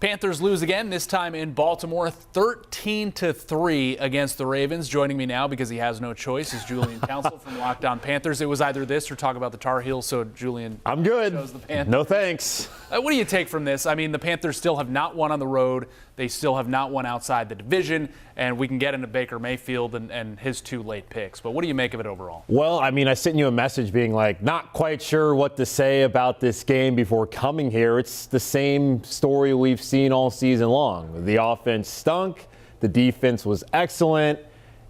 Panthers lose again, this time in Baltimore, 13-3 against the Ravens. Joining me now, because he has no choice, is Julian Council from On Panthers. It was either this or talk about the Tar Heels, so Julian I'm good. chose the Panthers. No thanks. What do you take from this? I mean, the Panthers still have not won on the road. They still have not won outside the division, and we can get into Baker Mayfield and his 2 late picks. But what do you make of it overall? Well, I mean, I sent you a message being like, not quite sure what to say about this game before coming here. It's the same story we've seen all season long. The offense stunk, the defense was excellent,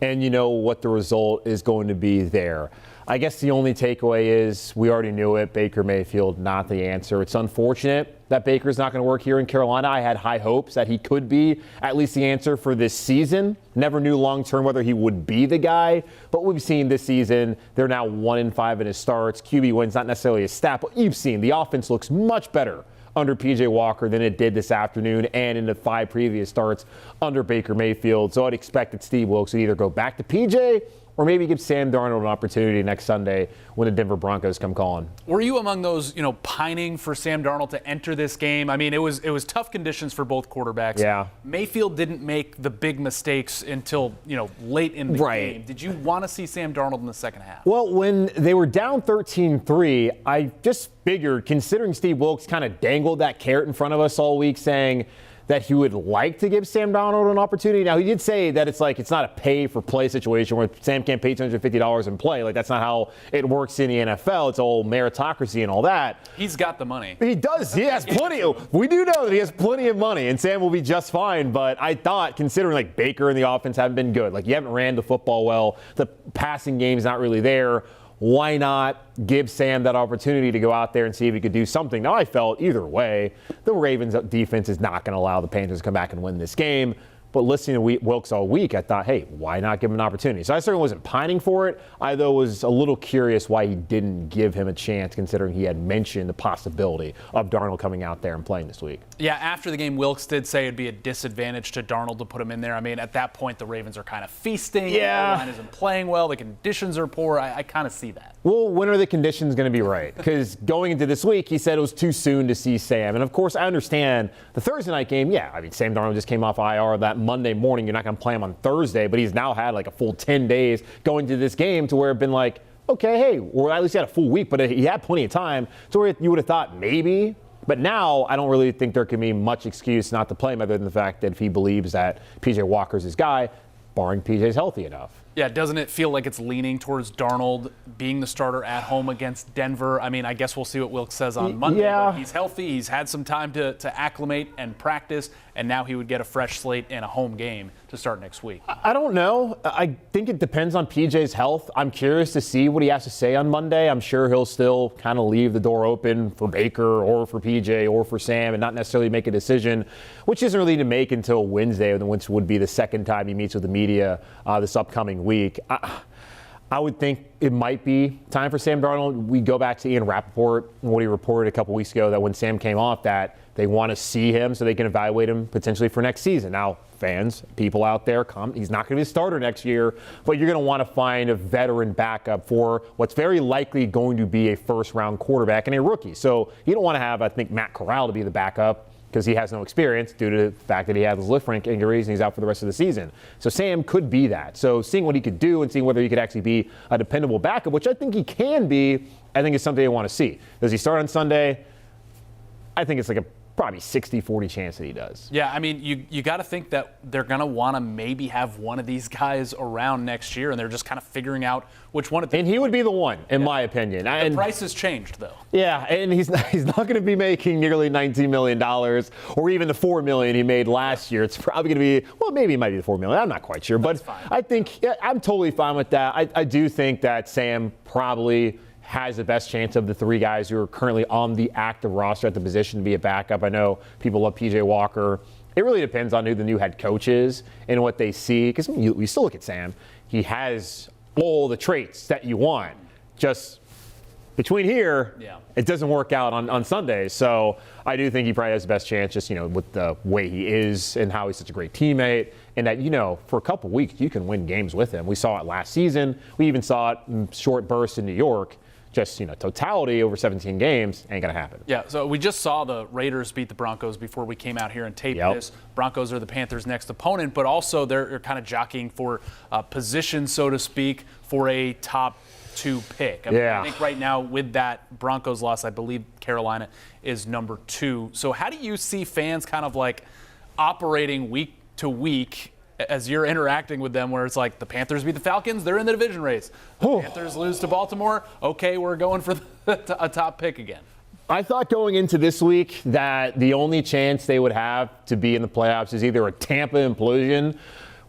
and you know what the result is going to be there. I guess the only takeaway is we already knew it. Baker Mayfield, not the answer. It's unfortunate that Baker's not going to work here in Carolina. I had high hopes that he could be at least the answer for this season. Never knew long-term whether he would be the guy, but we've seen this season, they're now 1-5 in his starts. QB wins, not necessarily a stat, but you've seen the offense looks much better under P.J. Walker than it did this afternoon and in the 5 previous starts under Baker Mayfield. So I'd expect that Steve Wilks would either go back to P.J. or maybe give Sam Darnold an opportunity next Sunday when the Denver Broncos come calling. Were you among those, pining for Sam Darnold to enter this game? I mean, it was tough conditions for both quarterbacks. Yeah. Mayfield didn't make the big mistakes until, late in the game. Did you want to see Sam Darnold in the second half? Well, when they were down 13-3, I just figured, considering Steve Wilks kind of dangled that carrot in front of us all week saying that he would like to give Sam Darnold an opportunity. Now, he did say that it's not a pay-for-play situation where Sam can't pay $250 and play. That's not how it works in the NFL. It's all meritocracy and all that. He's got the money. He does. He has plenty. We do know that he has plenty of money, and Sam will be just fine. But I thought, considering Baker and the offense haven't been good, you haven't ran the football well, the passing game's not really there. Why not give Sam that opportunity to go out there and see if he could do something? Now, I felt either way, the Ravens defense is not going to allow the Panthers to come back and win this game. But listening to Wilks all week, I thought, hey, why not give him an opportunity? So I certainly wasn't pining for it. I, though, was a little curious why he didn't give him a chance, considering he had mentioned the possibility of Darnold coming out there and playing this week. Yeah, after the game, Wilks did say it'd be a disadvantage to Darnold to put him in there. I mean, at that point, the Ravens are kind of feasting. Yeah. The line isn't playing well. The conditions are poor. I kind of see that. Well, when are the conditions going to be right? Because going into this week, he said it was too soon to see Sam. And, of course, I understand the Thursday night game. Yeah, I mean, Sam Darnold just came off IR that Monday morning. You're not going to play him on Thursday, but he's now had a full 10 days going to this game to where it's been okay, hey, or at least he had a full week, but he had plenty of time to where you would have thought maybe. But now I don't really think there can be much excuse not to play him other than the fact that if he believes that P.J. Walker's his guy, barring P.J.'s healthy enough. Yeah, doesn't it feel like it's leaning towards Darnold being the starter at home against Denver? I mean, I guess we'll see what Wilks says on Monday. Yeah. But he's healthy. He's had some time to acclimate and practice, and now he would get a fresh slate and a home game to start next week. I don't know. I think it depends on PJ's health. I'm curious to see what he has to say on Monday. I'm sure he'll still kind of leave the door open for Baker or for PJ or for Sam and not necessarily make a decision, which isn't really to make until Wednesday, which would be the second time he meets with the media this upcoming week. I would think it might be time for Sam Darnold. We go back to Ian Rappaport and what he reported a couple weeks ago that when Sam came off that they want to see him so they can evaluate him potentially for next season. Now, fans, people out there, he's not going to be a starter next year, but you're going to want to find a veteran backup for what's very likely going to be a first-round quarterback and a rookie. So you don't want to have, I think, Matt Corral to be the backup because he has no experience due to the fact that he had his lift rank injuries and he's out for the rest of the season. So Sam could be that. So seeing what he could do and seeing whether he could actually be a dependable backup, which I think he can be, I think is something I want to see. Does he start on Sunday? I think it's a probably 60-40 chance that he does. Yeah, I mean, you got to think that they're going to want to maybe have one of these guys around next year, and they're just kind of figuring out which one. And he would be the one, in my opinion. The price has changed, though. Yeah, and he's not going to be making nearly $19 million or even the $4 million he made last year. It's probably going to be, well, maybe it might be the $4 million. I'm not quite sure. That's but fine. I think I'm totally fine with that. I do think that Sam probably has the best chance of the 3 guys who are currently on the active roster at the position to be a backup. I know people love P.J. Walker. It really depends on who the new head coach is and what they see. Because we still look at Sam. He has all the traits that you want. Just between here, it doesn't work out on Sundays. So I do think he probably has the best chance just, with the way he is and how he's such a great teammate. And that, for a couple weeks, you can win games with him. We saw it last season. We even saw it in short bursts in New York. just, totality over 17 games ain't going to happen. Yeah, so we just saw the Raiders beat the Broncos before we came out here and taped this. Broncos are the Panthers' next opponent, but also they're kind of jockeying for position, so to speak, for a top 2 pick. I think right now with that Broncos loss, I believe Carolina is number 2. So how do you see fans kind of like operating week to week as you're interacting with them, where it's like the Panthers beat the Falcons, they're in the division race. The Panthers lose to Baltimore, okay, we're going for a top pick again. I thought going into this week that the only chance they would have to be in the playoffs is either a Tampa implosion,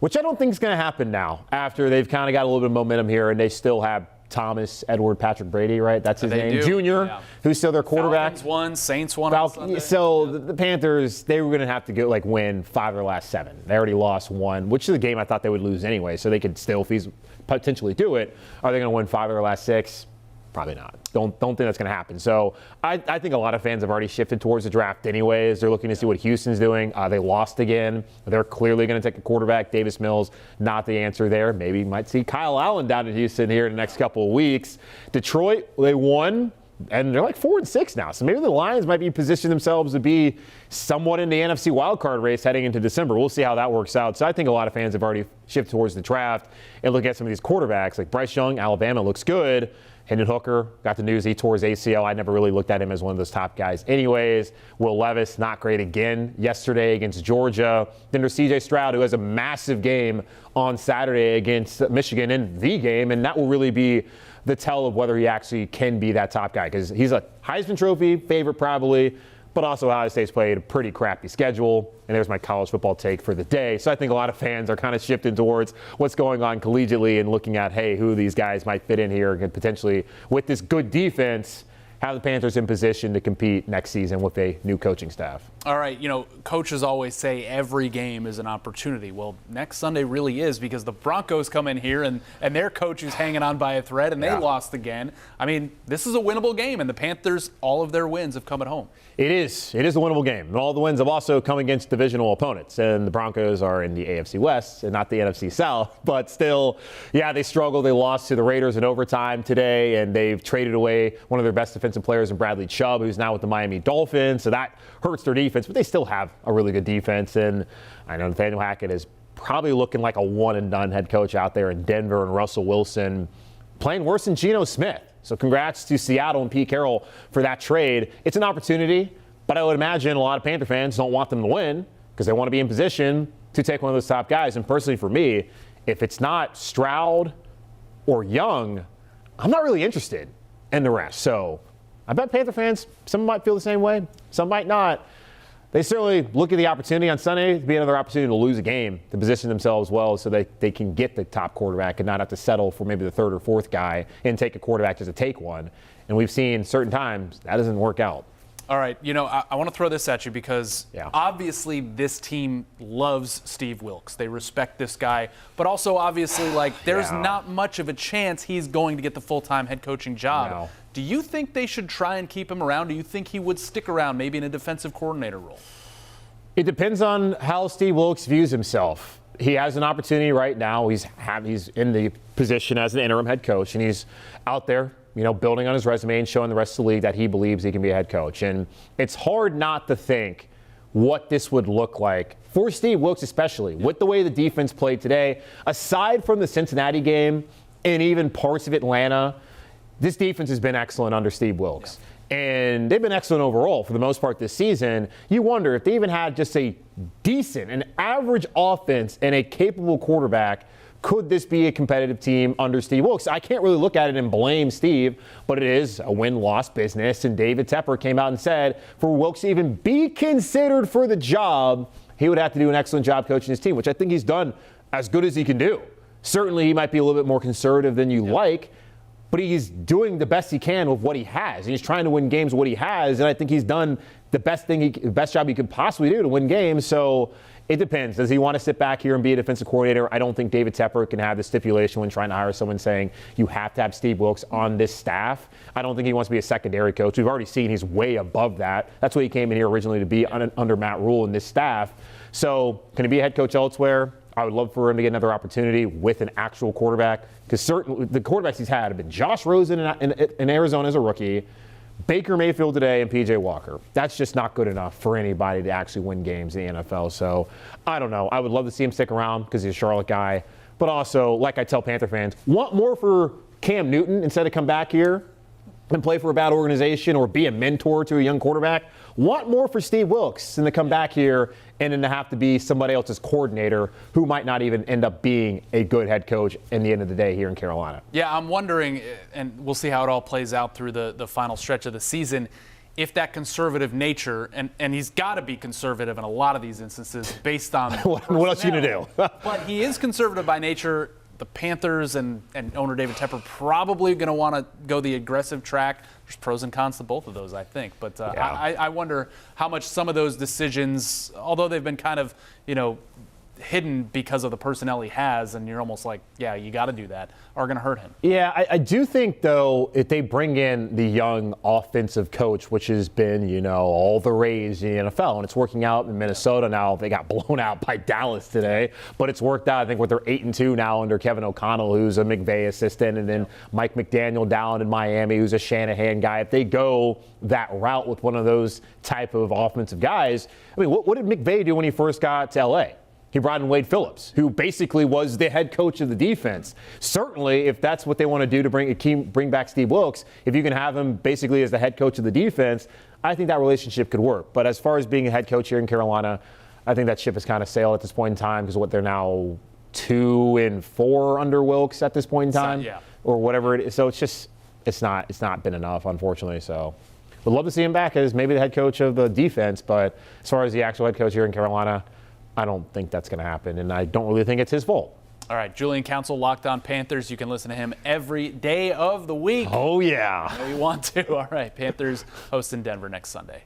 which I don't think is going to happen now after they've kind of got a little bit of momentum here and they still have Thomas, Edward, Patrick Brady, right? That's his name. Junior, who's still their quarterback. Falcons won, Saints won on Sunday. So the Panthers, they were going to have to go win 5 of their last 7. They already lost 1, which is a game I thought they would lose anyway, so they could still potentially do it. Are they going to win 5 of their last 6? Probably not. Don't think that's going to happen. So I think a lot of fans have already shifted towards the draft anyways. They're looking to see what Houston's doing. They lost again. They're clearly going to take a quarterback. Davis Mills, not the answer there. Maybe you might see Kyle Allen down in Houston here in the next couple of weeks. Detroit, they won, and they're 4-6 now. So maybe the Lions might be positioning themselves to be somewhat in the NFC wildcard race heading into December. We'll see how that works out. So I think a lot of fans have already shifted towards the draft and look at some of these quarterbacks. Like Bryce Young, Alabama looks good. Hendon Hooker, got the news he tore his ACL. I never really looked at him as one of those top guys anyways. Will Levis, not great again yesterday against Georgia. Then there's C.J. Stroud, who has a massive game on Saturday against Michigan in the game, and that will really be the tell of whether he actually can be that top guy, because he's a Heisman Trophy favorite probably, but also Ohio State's played a pretty crappy schedule. And there's my college football take for the day. So I think a lot of fans are kind of shifting towards what's going on collegiately and looking at, hey, who these guys might fit in here and potentially, with this good defense, have the Panthers in position to compete next season with a new coaching staff. All right, coaches always say every game is an opportunity. Well, next Sunday really is, because the Broncos come in here and their coach is hanging on by a thread and they lost again. I mean, this is a winnable game, and the Panthers, all of their wins have come at home. It is a winnable game. And all the wins have also come against divisional opponents. And the Broncos are in the AFC West and not the NFC South. But still, they struggled. They lost to the Raiders in overtime today, and they've traded away one of their best defensive players in Bradley Chubb, who's now with the Miami Dolphins. So that hurts their defense, but they still have a really good defense. And I know Nathaniel Hackett is probably looking like a one-and-done head coach out there in Denver, and Russell Wilson playing worse than Geno Smith. So congrats to Seattle and Pete Carroll for that trade. It's an opportunity, but I would imagine a lot of Panther fans don't want them to win because they want to be in position to take one of those top guys. And personally for me, if it's not Stroud or Young, I'm not really interested in the rest. So I bet Panther fans, some might feel the same way, some might not. They certainly look at the opportunity on Sunday to be another opportunity to lose a game, to position themselves well so they can get the top quarterback and not have to settle for maybe the third or fourth guy and take a quarterback just to take one. And we've seen certain times that doesn't work out. All right, I want to throw this at you because obviously this team loves Steve Wilks. They respect this guy, but also obviously there's not much of a chance he's going to get the full-time head coaching job. No. Do you think they should try and keep him around? Do you think he would stick around maybe in a defensive coordinator role? It depends on how Steve Wilks views himself. He has an opportunity right now. He's in the position as an interim head coach, and he's out there, building on his resume and showing the rest of the league that he believes he can be a head coach. And it's hard not to think what this would look like for Steve Wilks, especially with the way the defense played today. Aside from the Cincinnati game and even parts of Atlanta, this defense has been excellent under Steve Wilks. And they've been excellent overall for the most part this season. You wonder if they even had just a decent, an average offense and a capable quarterback, could this be a competitive team under Steve Wilks? I can't really look at it and blame Steve, but it is a win-loss business. And David Tepper came out and said for Wilks to even be considered for the job, he would have to do an excellent job coaching his team, which I think he's done as good as he can do. Certainly he might be a little bit more conservative than you like, but he's doing the best he can with what he has. And he's trying to win games with what he has, and I think he's done the best job he could possibly do to win games. So it depends. Does he want to sit back here and be a defensive coordinator? I don't think David Tepper can have the stipulation when trying to hire someone saying you have to have Steve Wilks on this staff. I don't think he wants to be a secondary coach. We've already seen he's way above that. That's what he came in here originally to be under Matt Rule in this staff. So can he be a head coach elsewhere? I would love for him to get another opportunity with an actual quarterback, because certainly the quarterbacks he's had have been Josh Rosen in Arizona as a rookie, Baker Mayfield today, and P.J. Walker. That's just not good enough for anybody to actually win games in the NFL. So I don't know. I would love to see him stick around because he's a Charlotte guy. But also, like I tell Panther fans, want more for Cam Newton instead of come back here and play for a bad organization or be a mentor to a young quarterback. Want more for Steve Wilks than to come back here and then to have to be somebody else's coordinator who might not even end up being a good head coach in the end of the day here in Carolina. Yeah, I'm wondering, and we'll see how it all plays out through the final stretch of the season, if that conservative nature, and he's got to be conservative in a lot of these instances based on what else are you going to do? But he is conservative by nature. The Panthers and owner David Tepper probably going to want to go the aggressive track. There's pros and cons to both of those, I think. But I wonder how much some of those decisions, although they've been kind of, hidden because of the personnel he has, and you're almost like, yeah, you got to do that, are going to hurt him. Yeah, I do think, though, if they bring in the young offensive coach, which has been, all the rage in the NFL, and it's working out in Minnesota now. They got blown out by Dallas today, but it's worked out, I think, with their 8-2 now under Kevin O'Connell, who's a McVay assistant, and then Mike McDaniel down in Miami, who's a Shanahan guy. If they go that route with one of those type of offensive guys, I mean, what did McVay do when he first got to L.A.? He brought in Wade Phillips, who basically was the head coach of the defense. Certainly, if that's what they want to do to bring back Steve Wilks, if you can have him basically as the head coach of the defense, I think that relationship could work. But as far as being a head coach here in Carolina, I think that ship has kind of sailed at this point in time, because they're now 2-4 under Wilks at this point in time, or whatever it is. So it's not been enough, unfortunately. So would love to see him back as maybe the head coach of the defense, but as far as the actual head coach here in Carolina, I don't think that's going to happen, and I don't really think it's his fault. All right, Julian Council, Locked On Panthers. You can listen to him every day of the week. Oh, yeah. If you want to. All right, Panthers hosting Denver next Sunday.